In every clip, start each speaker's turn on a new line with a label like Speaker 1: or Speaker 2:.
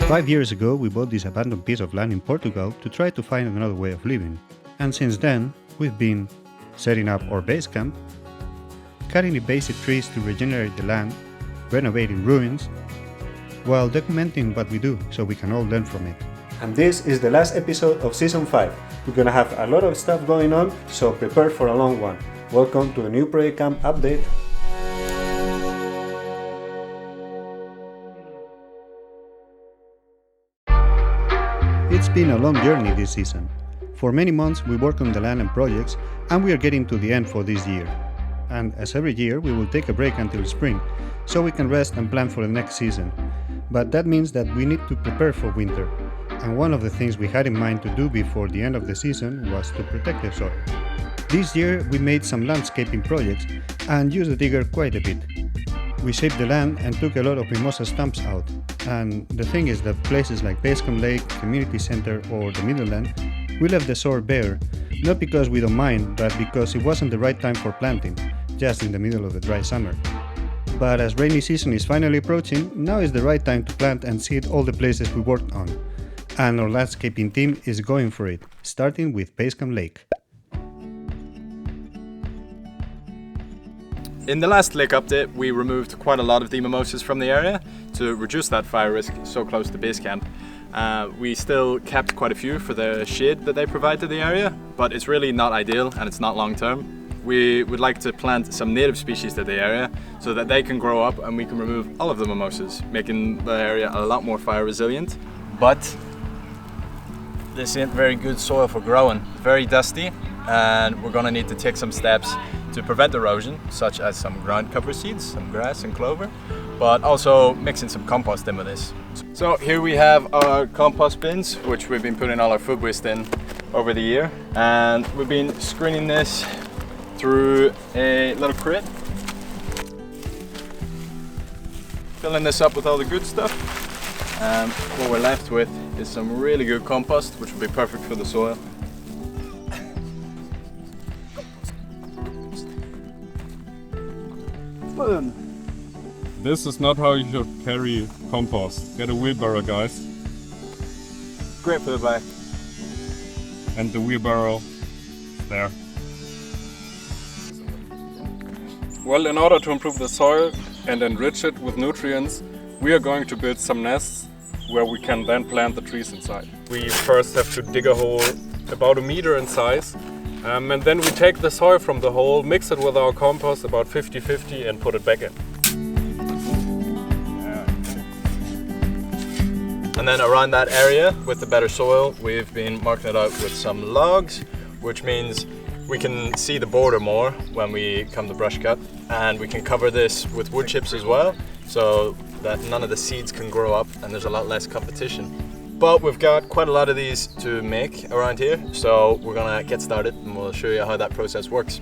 Speaker 1: 5 years ago, we bought this abandoned piece of land in Portugal to try to find another way of living. And since then, we've been setting up our base camp, cutting the basic trees to regenerate the land, renovating ruins, while documenting what we do so we can all learn from it. And this is the last episode of Season 5. We're gonna have a lot of stuff going on, so prepare for a long one. Welcome to a new Project Camp update. It's been a long journey this season. For many months we worked on the land and projects, and we are getting to the end for this year. And as every year, we will take a break until spring, so we can rest and plan for the next season. But that means that we need to prepare for winter. And one of the things we had in mind to do before the end of the season was to protect the soil. This year we made some landscaping projects and used the digger quite a bit. We shaped the land and took a lot of mimosa stumps out. And the thing is that places like Kamp Lake, Community Center or the Midland, we left the soil bare, not because we don't mind, but because it wasn't the right time for planting, just in the middle of the dry summer. But as rainy season is finally approaching, now is the right time to plant and seed all the places we worked on. And our landscaping team is going for it, starting with Kamp Lake.
Speaker 2: In the last lake update, we removed quite a lot of the mimosas from the area to reduce that fire risk so close to base camp. We still kept quite a few for the shade that they provide to the area, but it's really not ideal and it's not long term. We would like to plant some native species to the area so that they can grow up and we can remove all of the mimosas, making the area a lot more fire resilient. But this ain't very good soil for growing, very dusty, and we're gonna need to take some steps to prevent erosion, such as some ground cover seeds, some grass and clover, but also mixing some compost in with this. So here we have our compost bins, which we've been putting all our food waste in over the year, and we've been screening this through a little crate, filling this up with all the good stuff, and what we're left with is some really good compost, which will be perfect for the soil.
Speaker 3: This is not how you should carry compost. Get a wheelbarrow, guys.
Speaker 2: Great for the back.
Speaker 3: And the wheelbarrow there. Well, in order to improve the soil and enrich it with nutrients, we are going to build some nests where we can then plant the trees inside. We first have to dig a hole about 1 meter in size, and then we take the soil from the hole, mix it with our compost about 50-50 and put it back in.
Speaker 2: And then around that area with the better soil, we've been marking it out with some logs, which means we can see the border more when we come to brush cut, and we can cover this with wood chips as well, so that none of the seeds can grow up and there's a lot less competition. But we've got quite a lot of these to make around here, so we're gonna get started and we'll show you how that process works.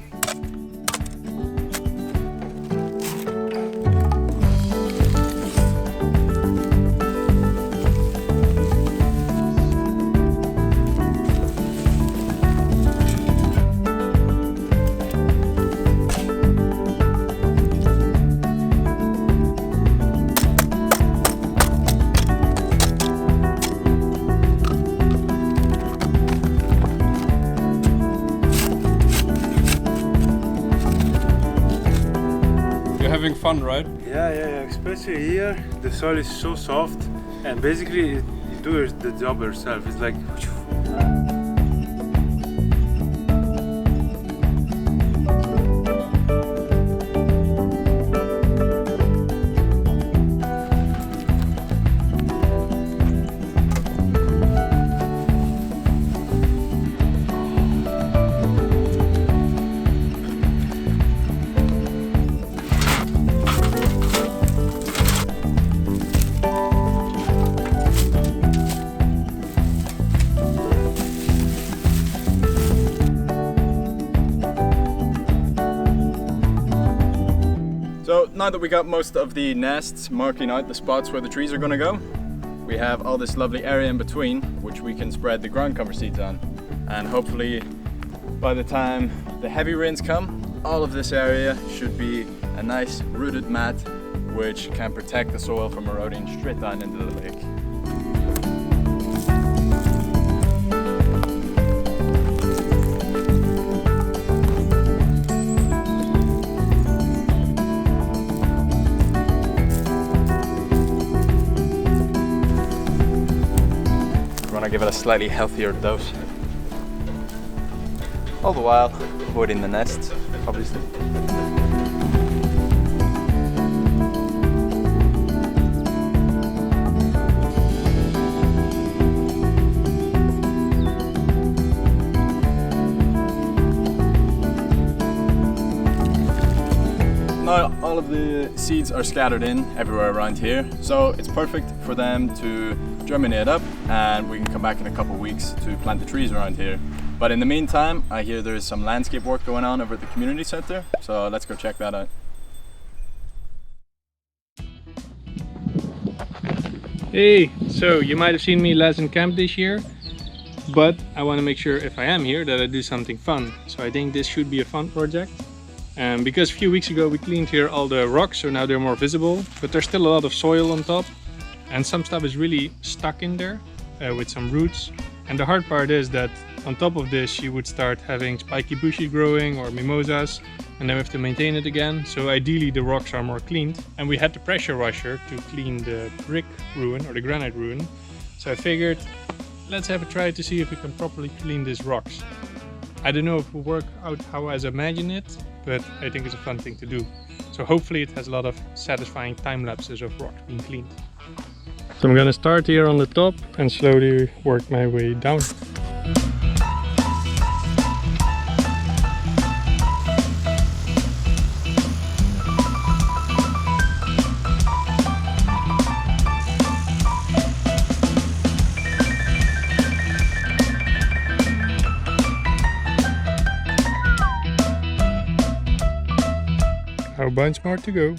Speaker 3: Having fun, right?
Speaker 4: Yeah, especially here the soil is so soft and basically you do the job yourself. It's like
Speaker 2: So now that we got most of the nests marking out the spots where the trees are going to go, we have all this lovely area in between which we can spread the ground cover seeds on. And hopefully by the time the heavy rains come, all of this area should be a nice rooted mat which can protect the soil from eroding straight down into the lake. to give it a slightly healthier dose. All the while avoiding the nests, obviously. Now all of the seeds are scattered in everywhere around here, so it's perfect for them to germinate up, and we can come back in a couple of weeks to plant the trees around here. But in the meantime, I hear there's some landscape work going on over at the community center, so let's go check that out.
Speaker 5: Hey, so you might have seen me less in camp this year, but I want to make sure if I am here that I do something fun. So I think this should be a fun project. Because a few weeks ago we cleaned here all the rocks, so now they're more visible, but there's still a lot of soil on top, and some stuff is really stuck in there with some roots. And the hard part is that on top of this you would start having spiky bushes growing or mimosas, and then we have to maintain it again. So ideally the rocks are more cleaned, and we had the pressure washer to clean the brick ruin or the granite ruin. So I figured let's have a try to see if we can properly clean these rocks. I don't know if it will work out how I imagine it, but I think it's a fun thing to do. So hopefully it has a lot of satisfying time lapses of rocks being cleaned. So I'm gonna start here on the top and slowly work my way down. A bunch more to go.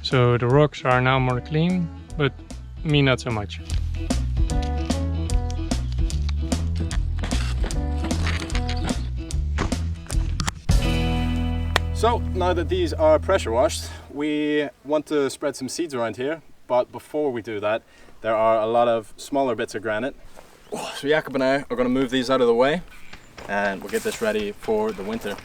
Speaker 5: So the rocks are now more clean, but me not so much.
Speaker 2: So now that these are pressure washed, we want to spread some seeds around here, but before we do that, there are a lot of smaller bits of granite. So Jakob and I are going to move these out of the way, and we'll get this ready for the winter.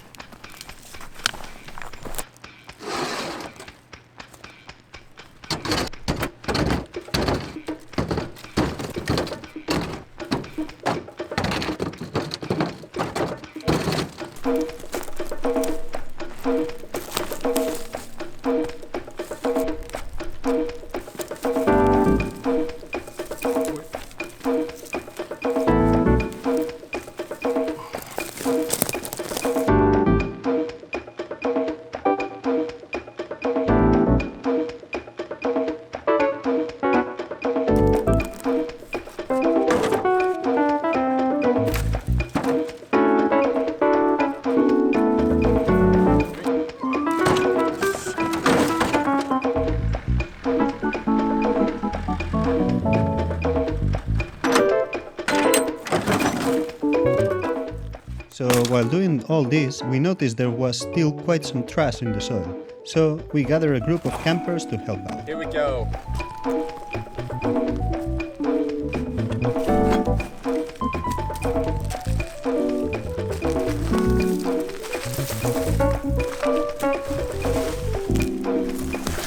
Speaker 1: So while doing all this, we noticed there was still quite some trash in the soil. So we gathered a group of campers to help out.
Speaker 2: Here we go.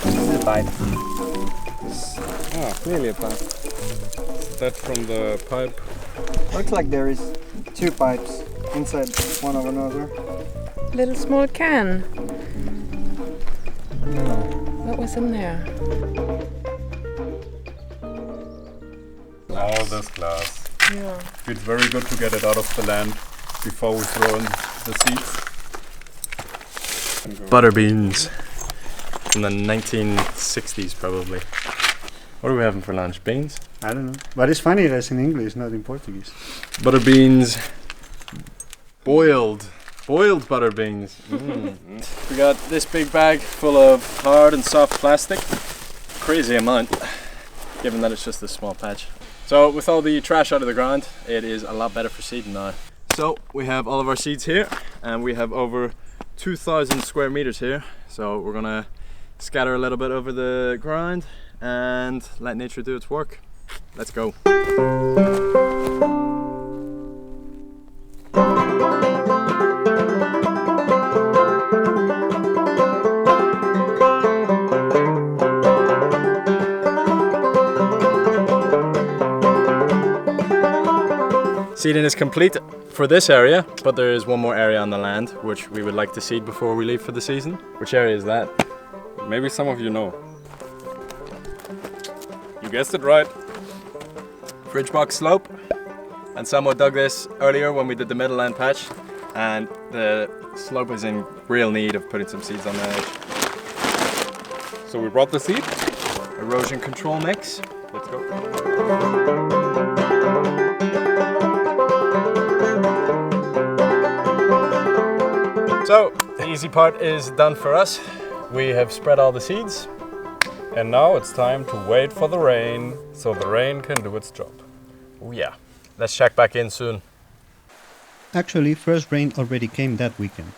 Speaker 2: This is a pipe.
Speaker 3: Ah, clearly a pipe. That's from the pipe.
Speaker 6: Looks like there is two pipes inside one of another.
Speaker 7: Little small can. What was in there?
Speaker 3: All this glass.
Speaker 7: Yeah.
Speaker 3: It's very good to get it out of the land before we throw in the seeds.
Speaker 2: Butter beans from the 1960s probably. What are we having for lunch? Beans?
Speaker 1: I don't know. But it's funny that it's in English, not in Portuguese.
Speaker 2: Butter beans, Boiled butter beans. We got this big bag full of hard and soft plastic. Crazy amount, given that it's just a small patch. So with all the trash out of the ground, it is a lot better for seeding now. So we have all of our seeds here, and we have over 2,000 square meters here. So we're gonna scatter a little bit over the ground and let nature do its work. Let's go. Seeding is complete for this area, but there is one more area on the land which we would like to seed before we leave for the season. Which area is that?
Speaker 3: Maybe some of you know. You guessed it right.
Speaker 2: Fridgebox slope. And someone dug this earlier when we did the Midland patch, and the slope is in real need of putting some seeds on the edge.
Speaker 3: So we brought the seed.
Speaker 2: Erosion control mix.
Speaker 3: Let's go.
Speaker 2: So, the easy part is done for us. We have spread all the seeds.
Speaker 3: And now it's time to wait for the rain, so the rain can do its job.
Speaker 2: Oh yeah, let's check back in soon.
Speaker 1: Actually, first rain already came that weekend.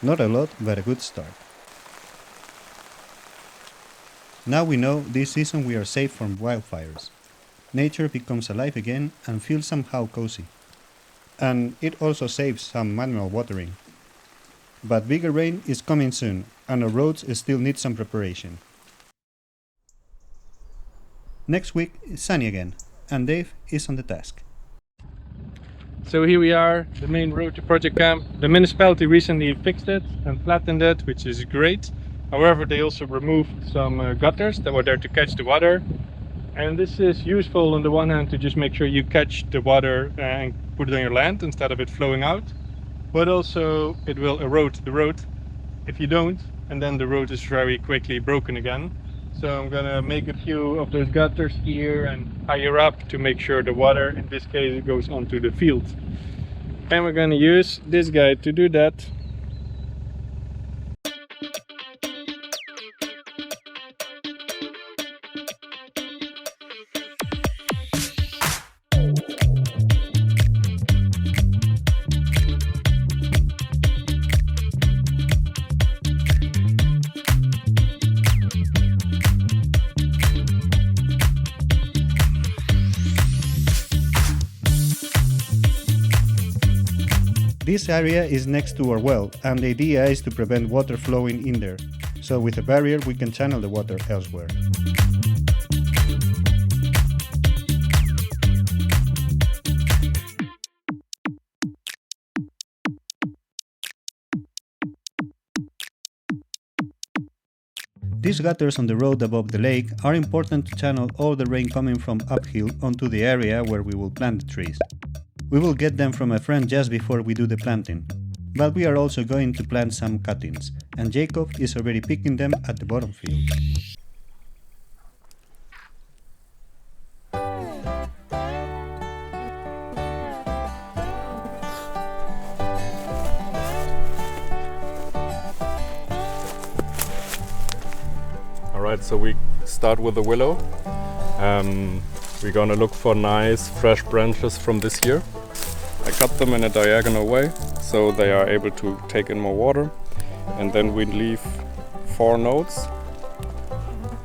Speaker 1: Not a lot, but a good start. Now we know this season we are safe from wildfires. Nature becomes alive again and feels somehow cozy. And it also saves some manual watering. But bigger rain is coming soon, and our roads still need some preparation. Next week is sunny again, and Dave is on the task.
Speaker 5: So here we are, the main road to Project Kamp. The municipality recently fixed it and flattened it, which is great. However, they also removed some gutters that were there to catch the water. And this is useful on the one hand to just make sure you catch the water and put it on your land instead of it flowing out. But also it will erode the road if you don't, and then the road is very quickly broken again. So I'm gonna make a few of those gutters here and higher up to make sure the water, in this case, it goes onto the field. And we're gonna use this guy to do that.
Speaker 1: This area is next to our well, and the idea is to prevent water flowing in there, so with a barrier we can channel the water elsewhere. These gutters on the road above the lake are important to channel all the rain coming from uphill onto the area where we will plant the trees. We will get them from a friend just before we do the planting, but we are also going to plant some cuttings, and Jacob is already picking them at the bottom field.
Speaker 3: Alright, so we start with the willow. We're gonna look for nice fresh branches from this year. I cut them in a diagonal way so they are able to take in more water, and then we leave 4 nodes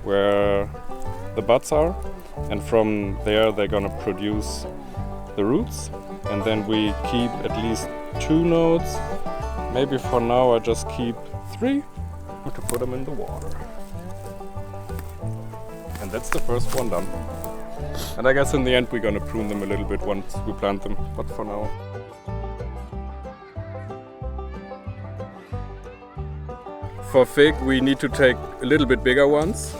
Speaker 3: where the buds are, and from there they're gonna produce the roots, and then we keep at least 2 nodes. Maybe for now I just keep 3 to put them in the water. And that's the first one done. And I guess in the end we're gonna prune them a little bit once we plant them, but for now. For fig we need to take a little bit bigger ones.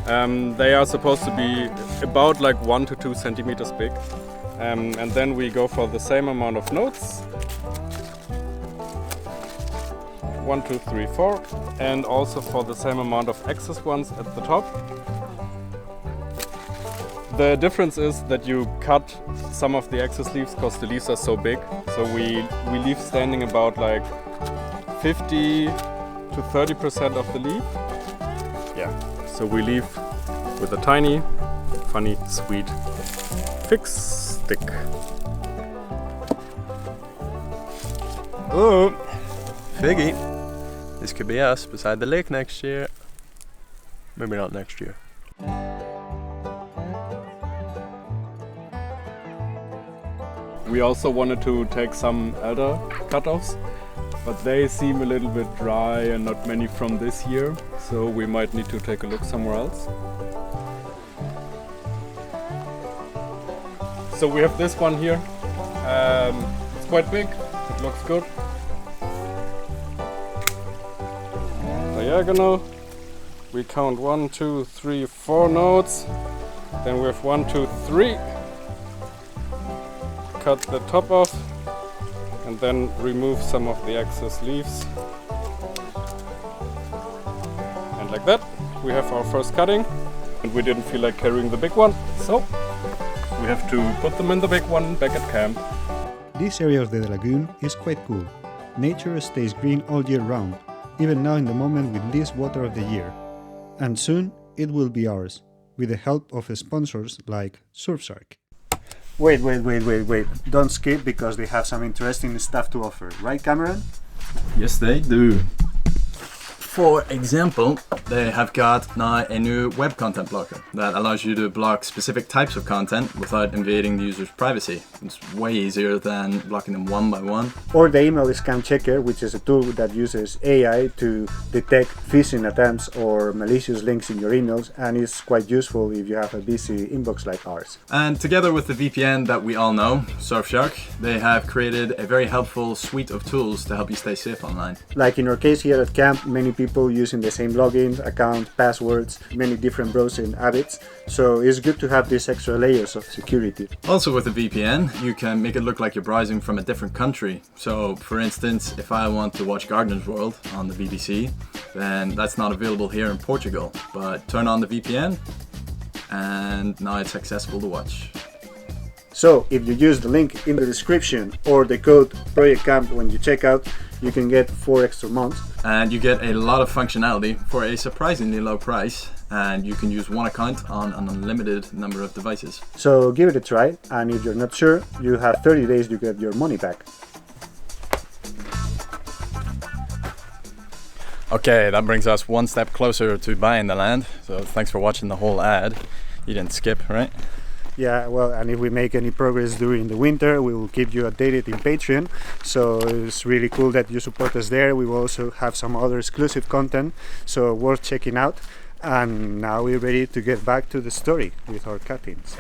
Speaker 3: They are supposed to be about like 1 to 2 centimeters big. And then we go for the same amount of nodes. 1, 2, 3, 4. And also for the same amount of excess ones at the top. The difference is that you cut some of the excess leaves because the leaves are so big. So we leave standing about like 50 to 30% of the leaf. Yeah. So we leave with a tiny, funny, sweet fig stick.
Speaker 2: Oh, Figgy. This could be us beside the lake next year. Maybe not next year.
Speaker 3: We also wanted to take some elder cut-offs, but they seem a little bit dry and not many from this year, so we might need to take a look somewhere else. So we have this one here. It's quite big, it looks good. Diagonal. We count 1, 2, 3, 4 nodes. Then we have 1, 2, 3. Cut the top off and then remove some of the excess leaves. And like that, we have our first cutting. And we didn't feel like carrying the big one, so we have to put them in the big one back at camp.
Speaker 1: This area of the lagoon is quite cool. Nature stays green all year round, even now in the moment with least water of the year. And soon it will be ours, with the help of sponsors like Surfshark. Wait. Don't skip because they have some interesting stuff to offer. Right, Cameron?
Speaker 2: Yes, they do. For example, they have got now a new web content blocker that allows you to block specific types of content without invading the user's privacy. It's way easier than blocking them one by one.
Speaker 1: Or the email scam checker, which is a tool that uses AI to detect phishing attempts or malicious links in your emails, and is quite useful if you have a busy inbox like ours.
Speaker 2: And together with the VPN that we all know, Surfshark, they have created a very helpful suite of tools to help you stay safe online.
Speaker 1: Like in our case here at Kamp, many people using the same login, account, passwords, many different browsing habits, so it's good to have these extra layers of security.
Speaker 2: Also with the VPN, you can make it look like you're browsing from a different country. So for instance, if I want to watch Gardener's World on the BBC, then that's not available here in Portugal, but turn on the VPN and now it's accessible to watch.
Speaker 1: So if you use the link in the description or the code Project Kamp when you check out, you can get 4 extra months.
Speaker 2: And you get a lot of functionality for a surprisingly low price, and you can use one account on an unlimited number of devices.
Speaker 1: So give it a try, and if you're not sure, you have 30 days to get your money back.
Speaker 2: Okay, that brings us one step closer to buying the land. So thanks for watching the whole ad. You didn't skip, right?
Speaker 1: Yeah, well, and if we make any progress during the winter, we will keep you updated in Patreon. So it's really cool that you support us there. We will also have some other exclusive content, so worth checking out. And now we're ready to get back to the story with our cuttings.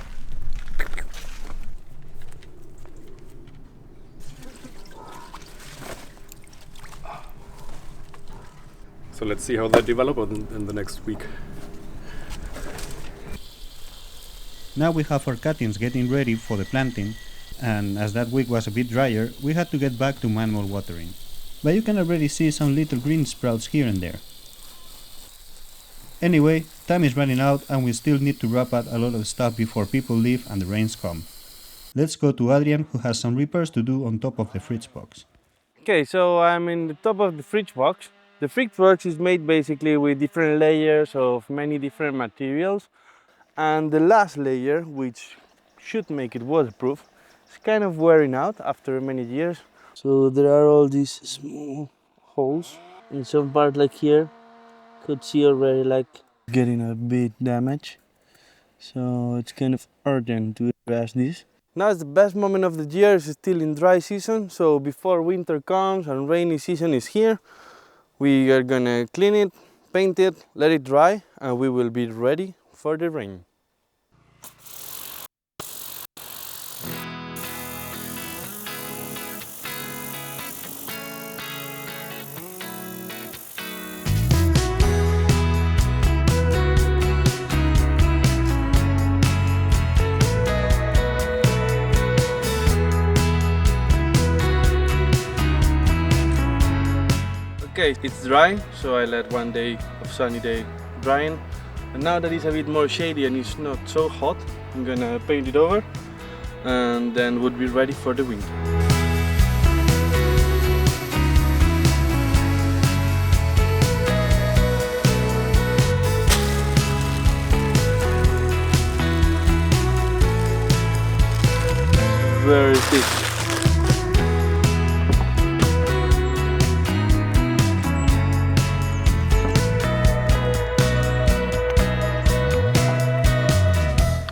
Speaker 3: So let's see how they develop in the next week.
Speaker 1: Now we have our cuttings getting ready for the planting, and as that week was a bit drier, we had to get back to manual watering. But you can already see some little green sprouts here and there. Anyway, time is running out and we still need to wrap up a lot of stuff before people leave and the rains come. Let's go to Adrian, who has some repairs to do on top of the Fridgebox.
Speaker 8: Okay, so I'm in the top of the Fridgebox. The Fridgebox is made basically with different layers of many different materials. And the last layer, which should make it waterproof, is kind of wearing out after many years. So there are all these small holes. In some part like here, could see already like getting a bit damaged. So it's kind of urgent to address this. Now it's the best moment of the year, it's still in dry season. So before winter comes and rainy season is here, we are gonna clean it, paint it, let it dry, and we will be ready for the rain. Okay, it's dry, so I let one sunny day drying. And now that it's a bit more shady and it's not so hot, I'm gonna paint it over and then would be ready for the winter. Where is it?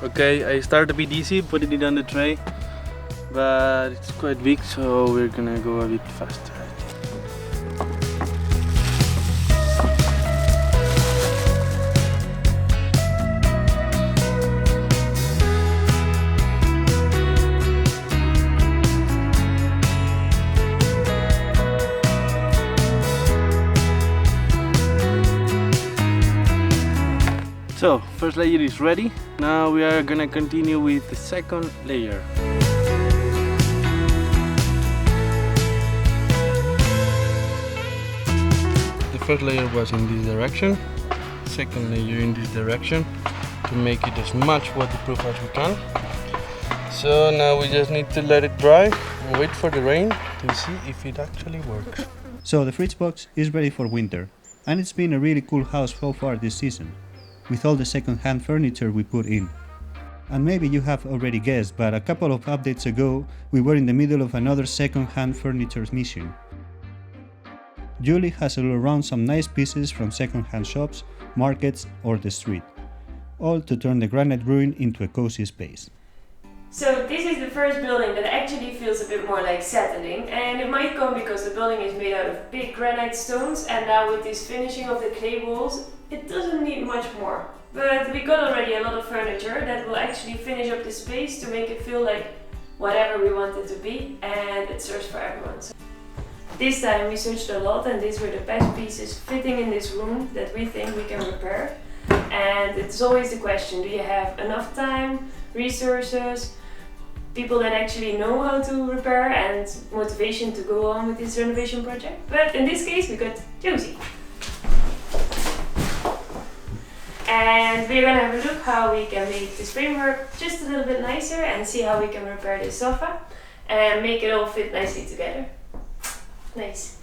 Speaker 8: Okay, I started a bit easy, putting it on the tray, but it's quite big, so we're gonna go a bit faster. So, first layer is ready. Now we are gonna continue with the second layer. The first layer was in this direction, second layer in this direction, to make it as much waterproof as we can. So now we just need to let it dry and wait for the rain to see if it actually works.
Speaker 1: So the Fridgebox is ready for winter, and it's been a really cool house so far this season, with all the second-hand furniture we put in. And maybe you have already guessed, but a couple of updates ago we were in the middle of another second-hand furniture mission. Julie has all around some nice pieces from second-hand shops, markets or the street, all to turn the granite ruin into a cozy space.
Speaker 9: So this is the first building that actually feels a bit more like settling, and it might come because the building is made out of big granite stones, and now with this finishing of the clay walls it doesn't need much more. But we got already a lot of furniture that will actually finish up the space to make it feel like whatever we want it to be, and it serves for everyone. So this time we searched a lot, and these were the best pieces fitting in this room that we think we can repair. And it's always the question, do you have enough time, resources, people that actually know how to repair, and motivation to go on with this renovation project? But in this case we got Josie. And we're gonna have a look how we can make this framework just a little bit nicer and see how we can repair this sofa and make it all fit nicely together. Nice.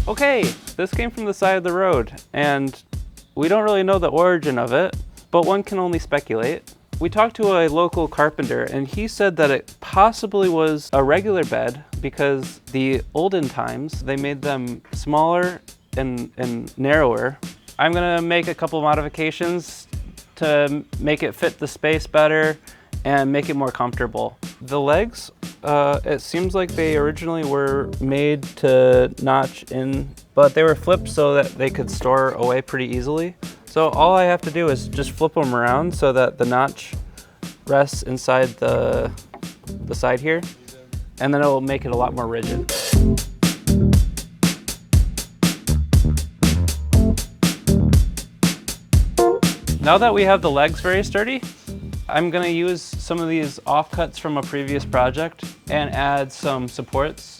Speaker 10: Okay, this came from the side of the road, and we don't really know the origin of it, but one can only speculate. We talked to a local carpenter, and he said that it possibly was a regular bed because the olden times, they made them smaller and narrower. I'm gonna make a couple modifications to make it fit the space better and make it more comfortable. The legs, it seems like they originally were made to notch in, but they were flipped so that they could store away pretty easily. So all I have to do is just flip them around so that the notch rests inside the side here, and then it will make it a lot more rigid. Now that we have the legs very sturdy, I'm gonna use some of these offcuts from a previous project and add some supports.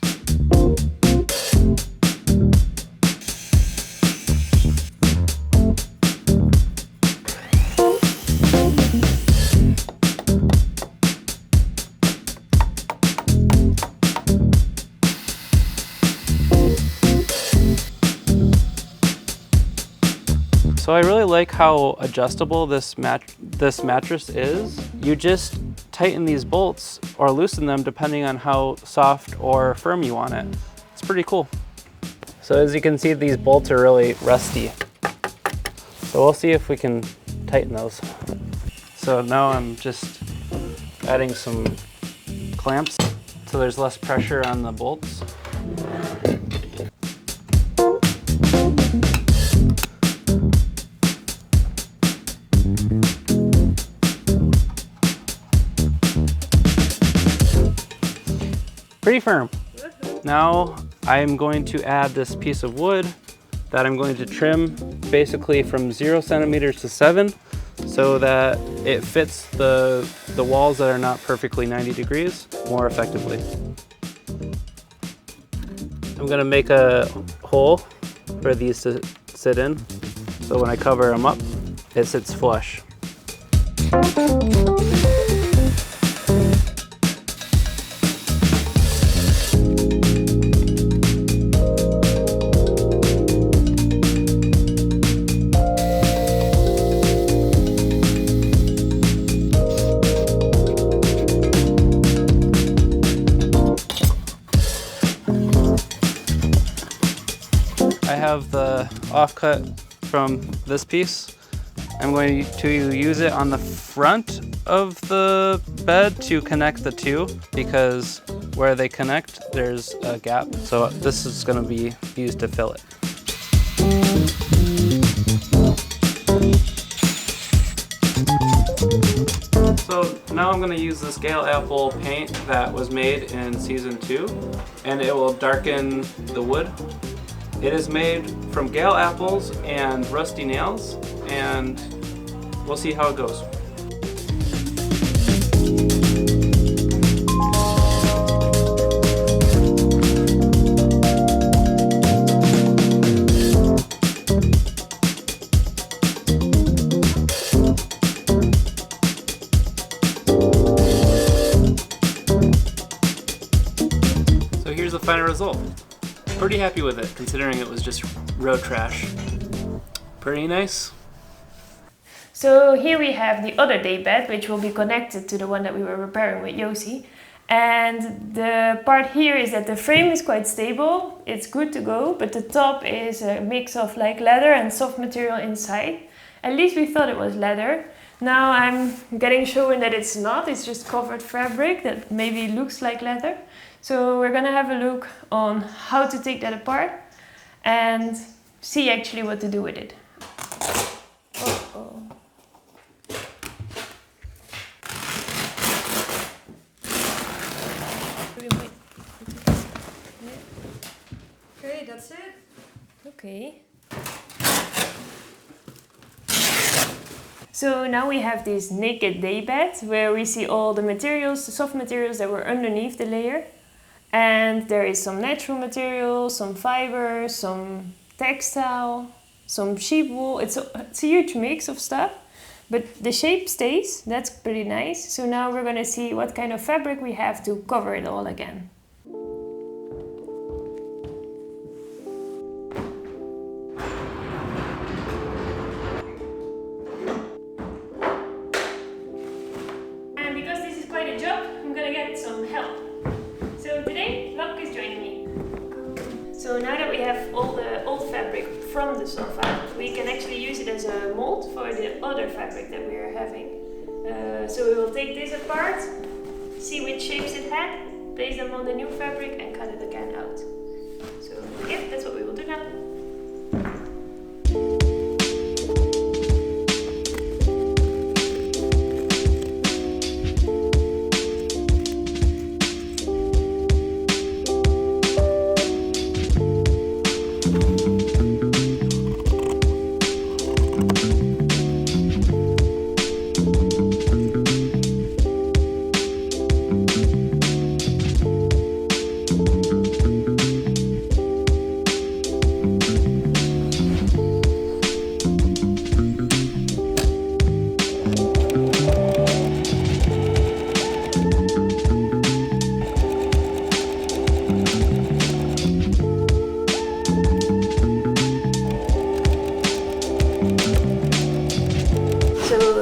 Speaker 10: So I really like how adjustable this mattress is. You just tighten these bolts or loosen them depending on how soft or firm you want it. It's pretty cool. So as you can see, these bolts are really rusty. So we'll see if we can tighten those. So now I'm just adding some clamps so there's less pressure on the bolts. Pretty firm. Now I'm going to add this piece of wood that I'm going to trim basically from 0 centimeters to 7 so that it fits the walls that are not perfectly 90 degrees more effectively. I'm gonna make a hole for these to sit in, so when I cover them up, it sits flush. I have the offcut from this piece. I'm going to use it on the front of the bed to connect the two, because where they connect, there's a gap. So this is going to be used to fill it. So now I'm going to use this Gale Apple paint that was made in season 2, and it will darken the wood. It is made from Gale apples and rusty nails, and we'll see how it goes. So here's the final result. Pretty happy with it, considering it was just road trash. Pretty nice.
Speaker 9: So here we have the other day bed, which will be connected to the one that we were repairing with Josie. And the part here is that the frame is quite stable, it's good to go, but the top is a mix of like leather and soft material inside. At least we thought it was leather. Now I'm getting shown that it's not, it's just covered fabric that maybe looks like leather. So we're gonna have a look on how to take that apart and see actually what to do with it. Uh-oh.
Speaker 7: Okay, that's it.
Speaker 9: Okay. So now we have this naked day bed where we see all the materials, the soft materials that were underneath the layer. And there is some natural material, some fiber, some textile, some sheep wool. It's a huge mix of stuff, but the shape stays. That's pretty nice. So now we're gonna see what kind of fabric we have to cover it all again. And because this is quite a job, I'm gonna get some help. So today, Locke is joining me. So now that we have all the old fabric from the sofa, we can actually use it as a mold for the other fabric that we are having. So we will take this apart, see which shapes it had, place them on the new fabric and cut it again out. So yeah, that's what we will do now.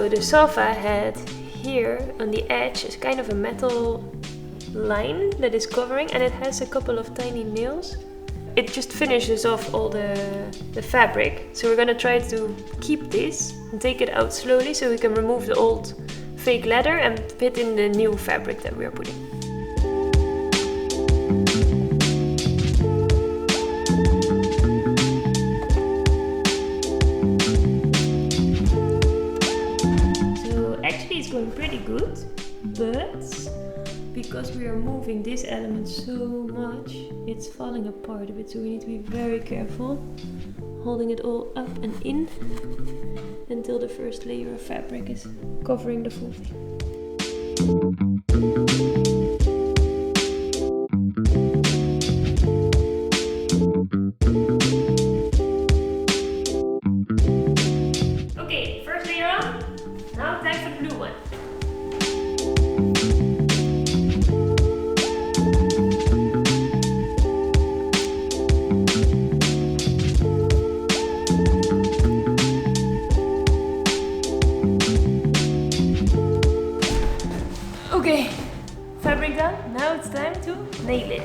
Speaker 9: The sofa had here on the edge is kind of a metal line that is covering, and it has a couple of tiny nails. It just finishes off all the fabric. So we're gonna try to keep this and take it out slowly so we can remove the old fake leather and fit in the new fabric that we are putting. Going pretty good, but because we are moving this element so much, it's falling apart a bit, so we need to be very careful, holding it all up and in until the first layer of fabric is covering the full thing. Okay, first Okay, fabric done. Now it's time to nail it.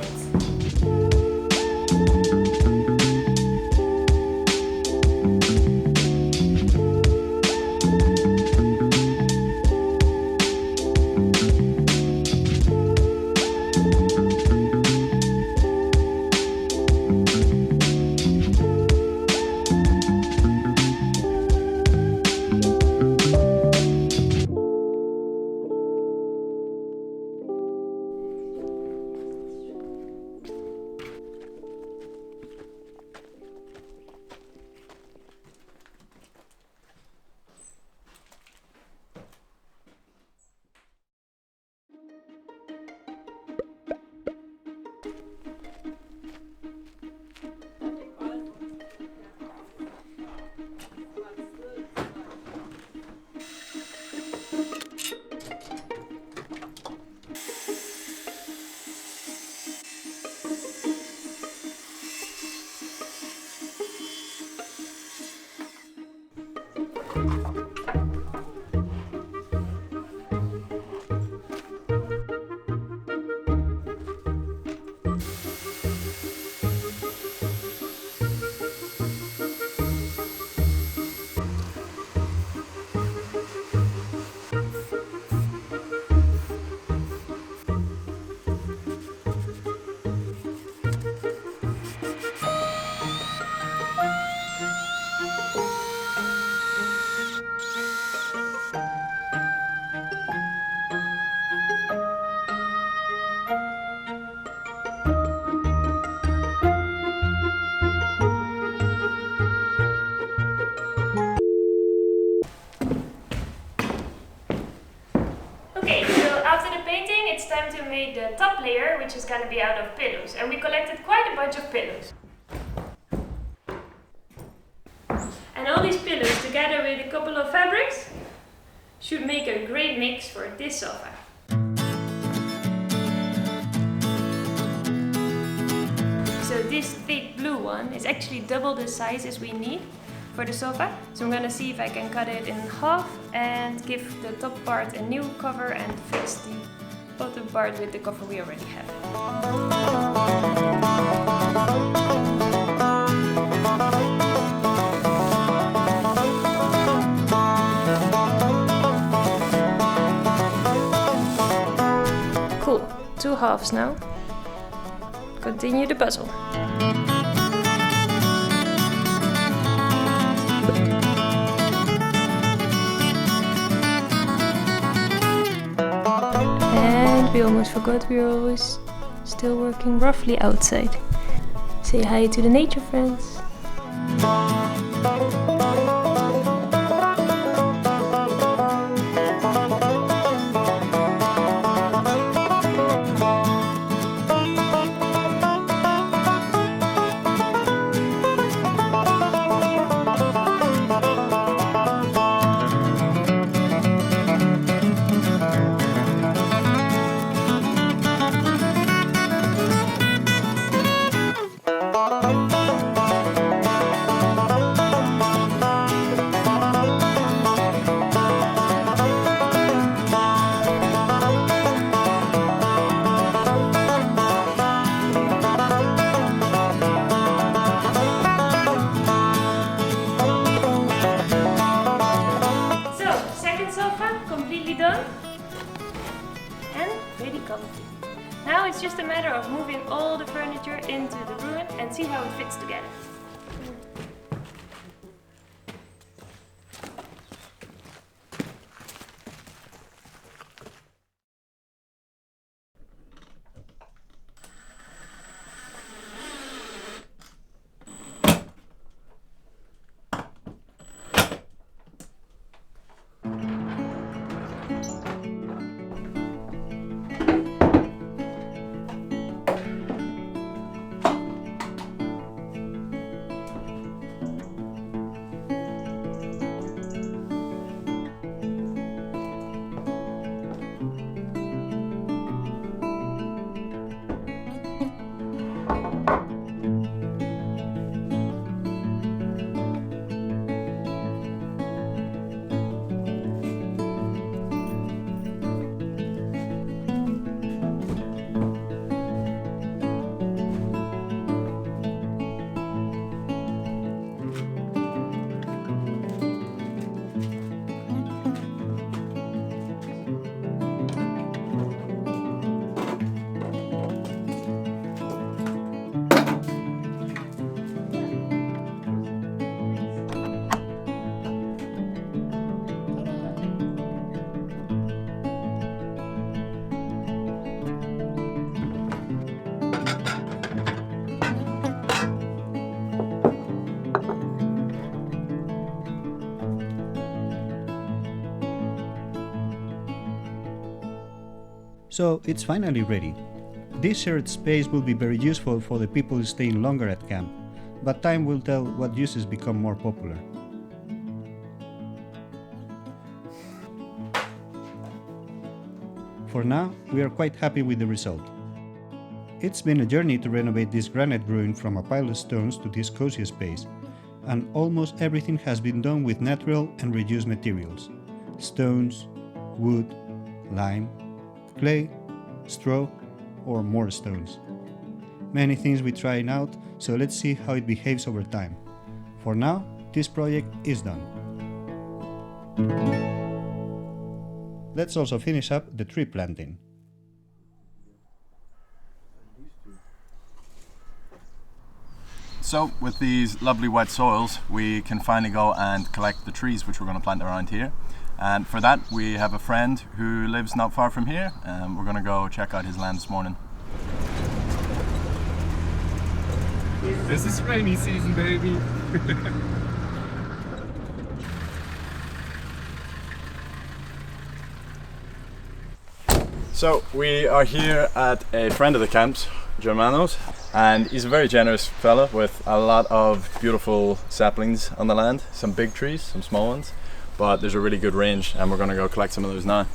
Speaker 9: Okay, so after the painting, it's time to make the top layer, which is going to be out of pillows. And we collected quite a bunch of pillows. And all these pillows, together with a couple of fabrics, should make a great mix for this sofa. So this thick blue one is actually double the size as we need for the sofa. So I'm gonna see if I can cut it in half and give the top part a new cover and fix the bottom part with the cover we already have. Cool, 2 halves now. Continue the puzzle. And we almost forgot we were always still working roughly outside. Say hi to the nature friends. Completely done and pretty comfy. Now it's just a matter of moving all the furniture into the ruin and see how it fits together.
Speaker 1: So it's finally ready. This shared space will be very useful for the people staying longer at camp, but time will tell what uses become more popular. For now, we are quite happy with the result. It's been a journey to renovate this granite ruin from a pile of stones to this cozy space, and almost everything has been done with natural and reused materials: stones, wood, lime, clay, straw, or more stones. Many things we tried out, so let's see how it behaves over time. For now, this project is done. Let's also finish up the tree planting.
Speaker 2: So with these lovely wet soils, we can finally go and collect the trees which we're going to plant around here. And for that, we have a friend who lives not far from here, and we're going to go check out his land this morning.
Speaker 3: This is rainy season, baby.
Speaker 2: So we are here at a friend of the camp's, Germano's, and he's a very generous fella with a lot of beautiful saplings on the land, some big trees, some small ones, but there's a really good range and we're going to go collect some of those now.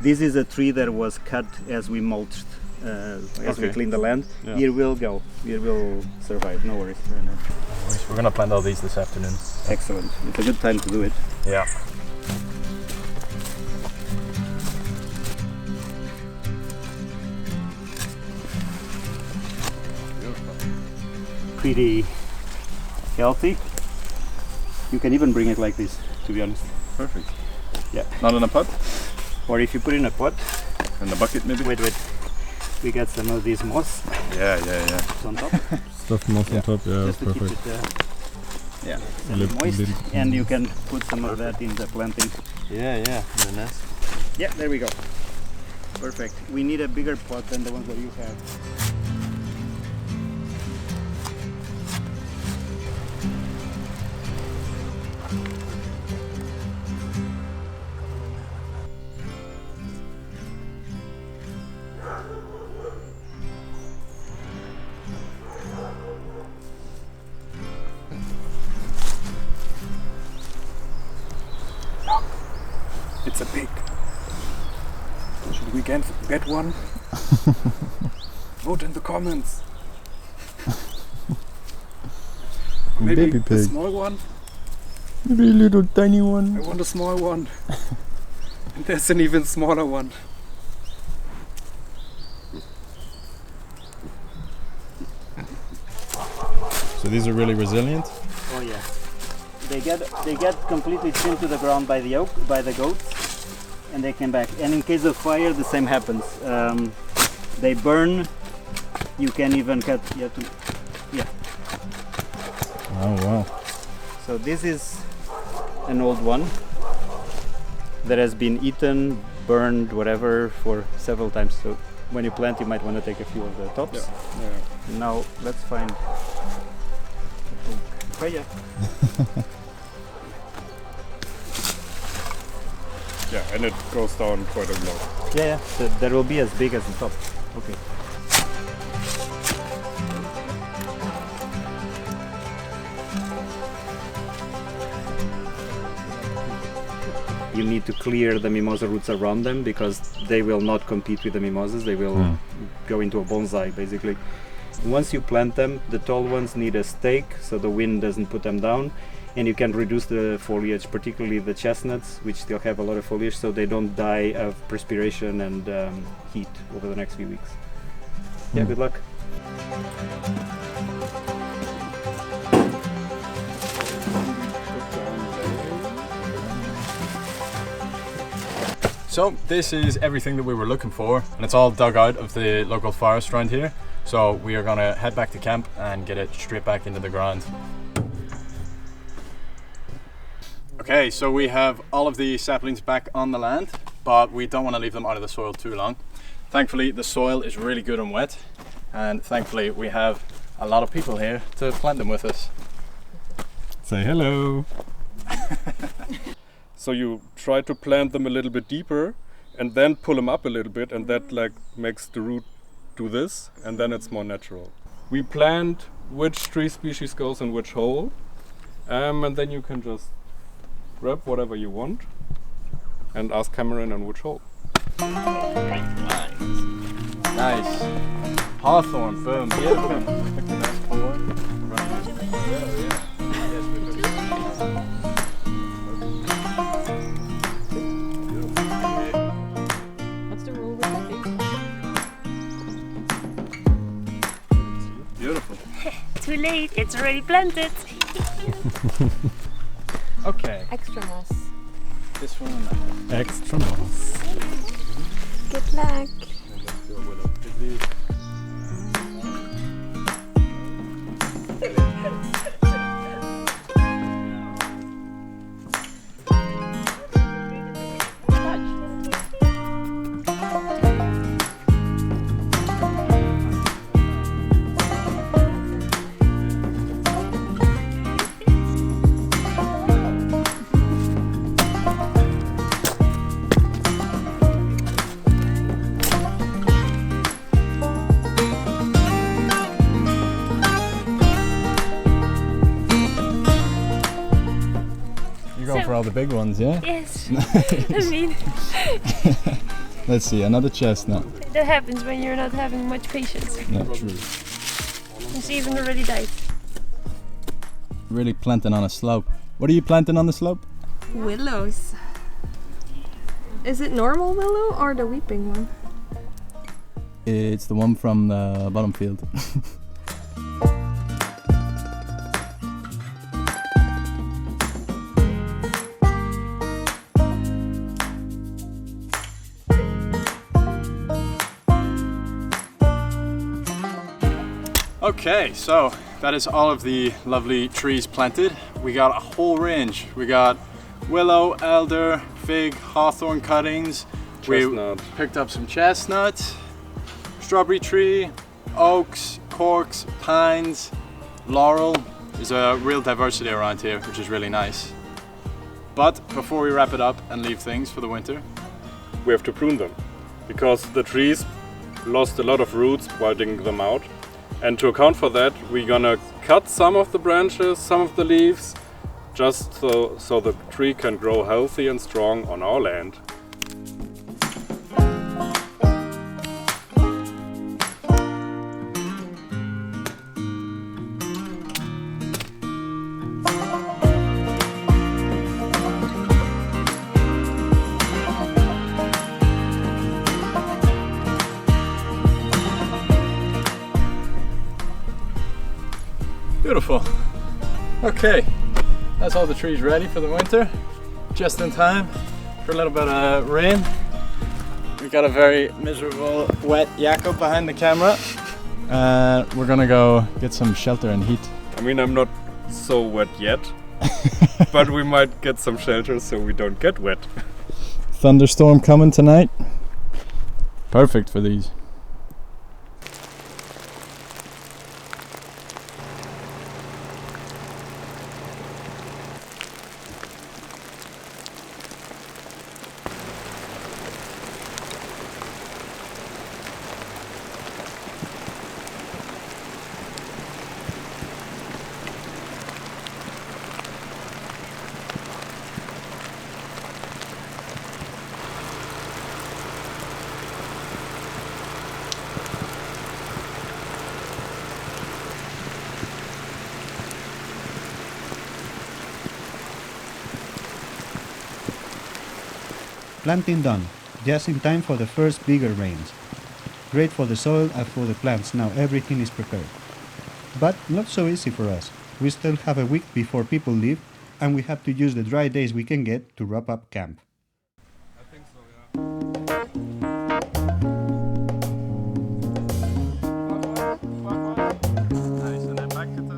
Speaker 11: This is a tree that was cut as we mulched, as we cleaned the land.
Speaker 2: Yeah.
Speaker 11: Here we'll go. Here we'll survive. No worries.
Speaker 2: We're going to plant all these this afternoon.
Speaker 11: Excellent. It's a good time to do it.
Speaker 2: Yeah.
Speaker 11: Pretty healthy. You can even bring it like this, to be honest.
Speaker 2: Perfect.
Speaker 11: Yeah.
Speaker 2: Not in a pot?
Speaker 11: Or if you put in a pot.
Speaker 2: In the bucket maybe?
Speaker 11: Wait. We got some of this moss.
Speaker 2: Yeah.
Speaker 11: On top.
Speaker 3: Stuff moss on top, yeah,
Speaker 11: Just to
Speaker 3: perfect.
Speaker 11: keep it moist, and you can put some of that in the planting.
Speaker 8: Yeah, the nest.
Speaker 11: Yeah, there we go. Perfect. We need a bigger pot than the ones that you have.
Speaker 3: It's a pig. Should we get one? Vote in the comments. Maybe
Speaker 12: Baby
Speaker 3: a
Speaker 12: pig.
Speaker 3: small one?
Speaker 12: Maybe a little tiny one.
Speaker 3: I want a small one. And there's an even smaller one.
Speaker 12: So these are really resilient?
Speaker 11: Oh yeah. They get completely pinned to the ground by the goats, and they come back. And in case of fire, the same happens. They burn. You can even cut. Yeah.
Speaker 12: Oh wow.
Speaker 11: So this is an old one that has been eaten, burned, whatever, for several times. So when you plant, you might want to take a few of the tops.
Speaker 3: Yeah.
Speaker 11: Now let's find. Oh yeah.
Speaker 3: Yeah, and it goes down quite a lot.
Speaker 11: Yeah. So that will be as big as the top. Okay. You need to clear the mimosa roots around them because they will not compete with the mimosas. They will go into a bonsai basically. Once you plant them, the tall ones need a stake so the wind doesn't put them down, and you can reduce the foliage, particularly the chestnuts, which still have a lot of foliage, so they don't die of perspiration and heat over the next few weeks. Yeah, good luck.
Speaker 2: So this is everything that we were looking for, and it's all dug out of the local forest around here. So we are going to head back to camp and get it straight back into the ground. Okay, so we have all of the saplings back on the land, but we don't want to leave them out of the soil too long. Thankfully the soil is really good and wet, and thankfully we have a lot of people here to plant them with us.
Speaker 12: Say hello.
Speaker 3: So you try to plant them a little bit deeper and then pull them up a little bit, and that like makes the root do this, and then it's more natural. We planned which tree species goes in which hole, and then you can just grab whatever you want and ask Cameron in which hole.
Speaker 2: Nice. Hawthorn, boom, beautiful.
Speaker 9: What's the rule with the big?
Speaker 2: Beautiful.
Speaker 9: Too late, it's already planted.
Speaker 2: Okay.
Speaker 9: Extra moss.
Speaker 2: This one.
Speaker 12: Extra moss.
Speaker 9: Good luck.
Speaker 12: You're going for all the big ones, yeah?
Speaker 9: Yes.
Speaker 12: Nice.
Speaker 9: I mean,
Speaker 12: Let's see, another chestnut.
Speaker 9: that happens when you're not having much patience.
Speaker 12: Yeah, true.
Speaker 9: It's even already died.
Speaker 12: Really planting on a slope. What are you planting on the slope?
Speaker 7: Willows. Is it normal willow or the weeping one?
Speaker 12: It's the one from the bottom field.
Speaker 2: Okay, so that is all of the lovely trees planted. We got a whole range. We got willow, elder, fig, hawthorn cuttings.
Speaker 3: Chestnut.
Speaker 2: We picked up some chestnuts, strawberry tree, oaks, corks, pines, laurel. There's a real diversity around here, which is really nice. But before we wrap it up and leave things for the winter,
Speaker 3: We have to prune them because the trees lost a lot of roots while digging them out. And to account for that, we're gonna cut some of the branches, some of the leaves, just so the tree can grow healthy and strong on our land.
Speaker 2: beautiful. Okay, that's all the trees ready for the winter. Just in time for a little bit of rain. We got a very miserable, wet Jakob behind the camera.
Speaker 12: We're gonna go get some shelter and heat.
Speaker 3: I mean, I'm not so wet yet, but we might get some shelter so we don't get wet.
Speaker 12: Thunderstorm coming tonight. Perfect for these.
Speaker 1: Planting done, just in time for the first bigger rains. Great for the soil and for the plants, now everything is prepared. But not so easy for us. We still have a week before people leave, and we have to use the dry days we can get to wrap up camp.
Speaker 3: I think so, yeah.
Speaker 2: Nice, and then back to the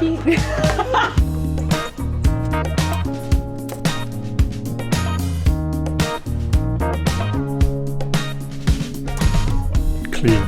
Speaker 7: feet.
Speaker 5: Clear.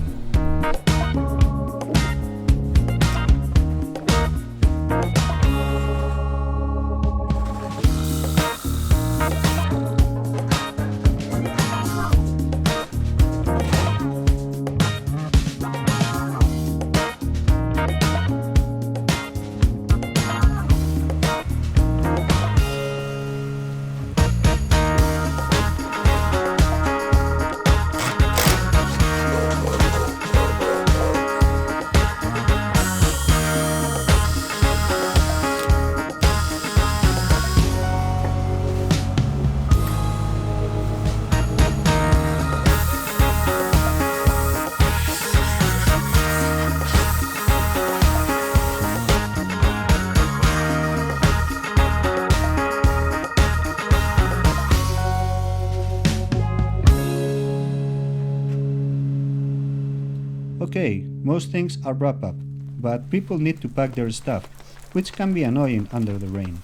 Speaker 1: Okay, most things are wrapped up, but people need to pack their stuff, which can be annoying under the rain.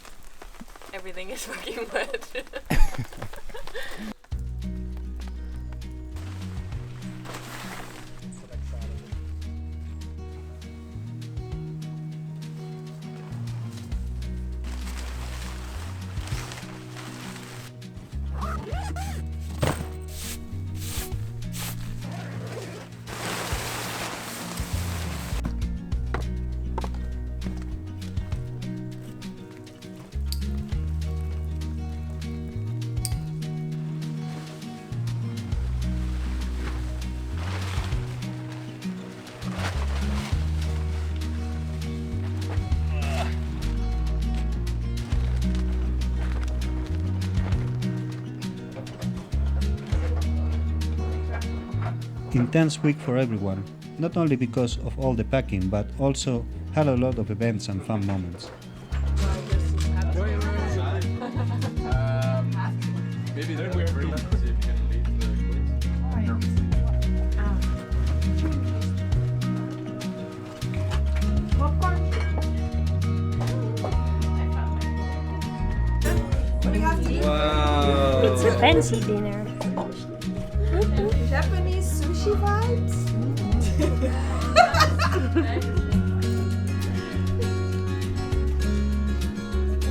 Speaker 9: Everything is fucking wet.
Speaker 1: Intense week for everyone, not only because of all the packing, but also had a lot of events and fun moments.
Speaker 2: Maybe then we're free. See if you can lead the
Speaker 13: Wow.
Speaker 14: It's a fancy dinner.
Speaker 13: Japanese sushi vibes?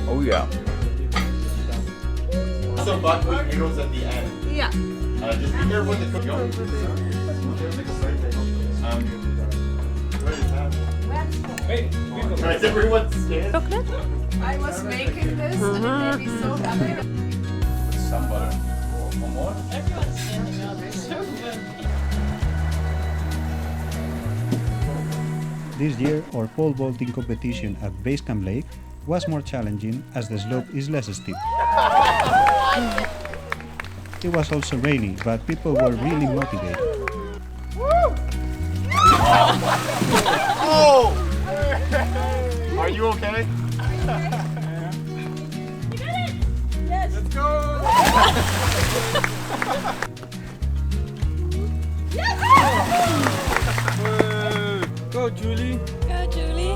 Speaker 2: Oh yeah.
Speaker 15: Some buckwheat noodles at the end.
Speaker 13: Yeah.
Speaker 15: Just be careful with the cookie. Guys, everyone stand.
Speaker 13: Chocolate? I was making this and it made me so happy.
Speaker 2: Some butter. One more?
Speaker 9: Everyone's standing up. It's so good.
Speaker 1: This year, our pole vaulting competition at Base Camp Lake was more challenging as the slope is less steep. It was also rainy, but people were really motivated.
Speaker 15: Oh! Are you okay?
Speaker 13: Yes.
Speaker 15: Let's go!
Speaker 8: Go, Julie.
Speaker 14: Go, Julie.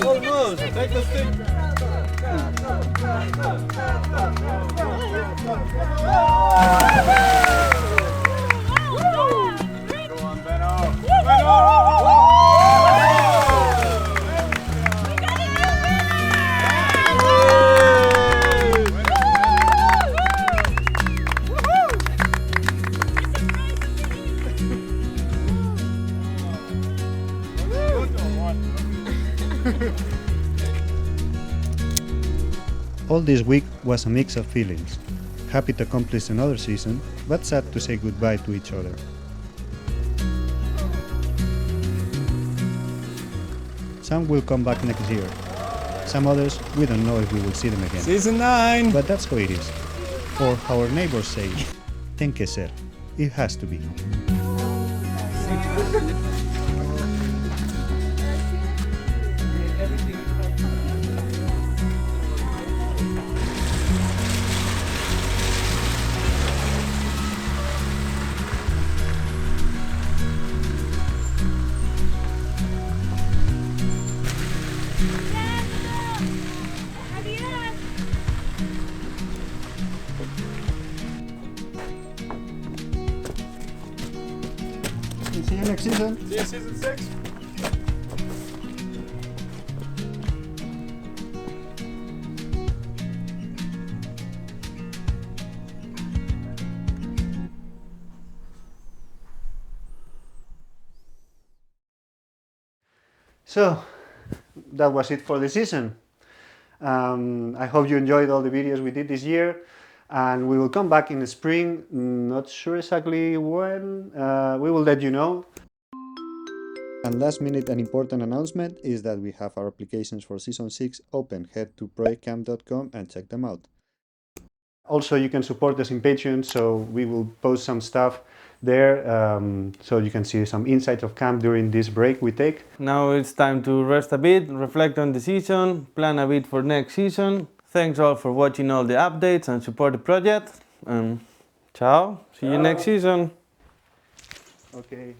Speaker 8: Almost. Take the stick.
Speaker 1: All this week was a mix of feelings. Happy to accomplish another season, but sad to say goodbye to each other. Some will come back next year. Some others, we don't know if we will see them again.
Speaker 12: Season 9!
Speaker 1: But that's how it is. Or how our neighbors say, ten que ser. It has to be. See you next season.
Speaker 3: See you season 6.
Speaker 1: So, that was it for the season. I hope you enjoyed all the videos we did this year, and we will come back in the spring. Not sure exactly when. We will let you know. And last minute, an important announcement is that we have our applications for season 6 open. Head to projectkamp.com and check them out. Also, you can support us in Patreon, so we will post some stuff there, so you can see some insights of camp during this break we take.
Speaker 8: Now it's time to rest a bit, reflect on the season, plan a bit for next season. Thanks all for watching all the updates and support the project. Ciao, see you next season.
Speaker 1: Okay.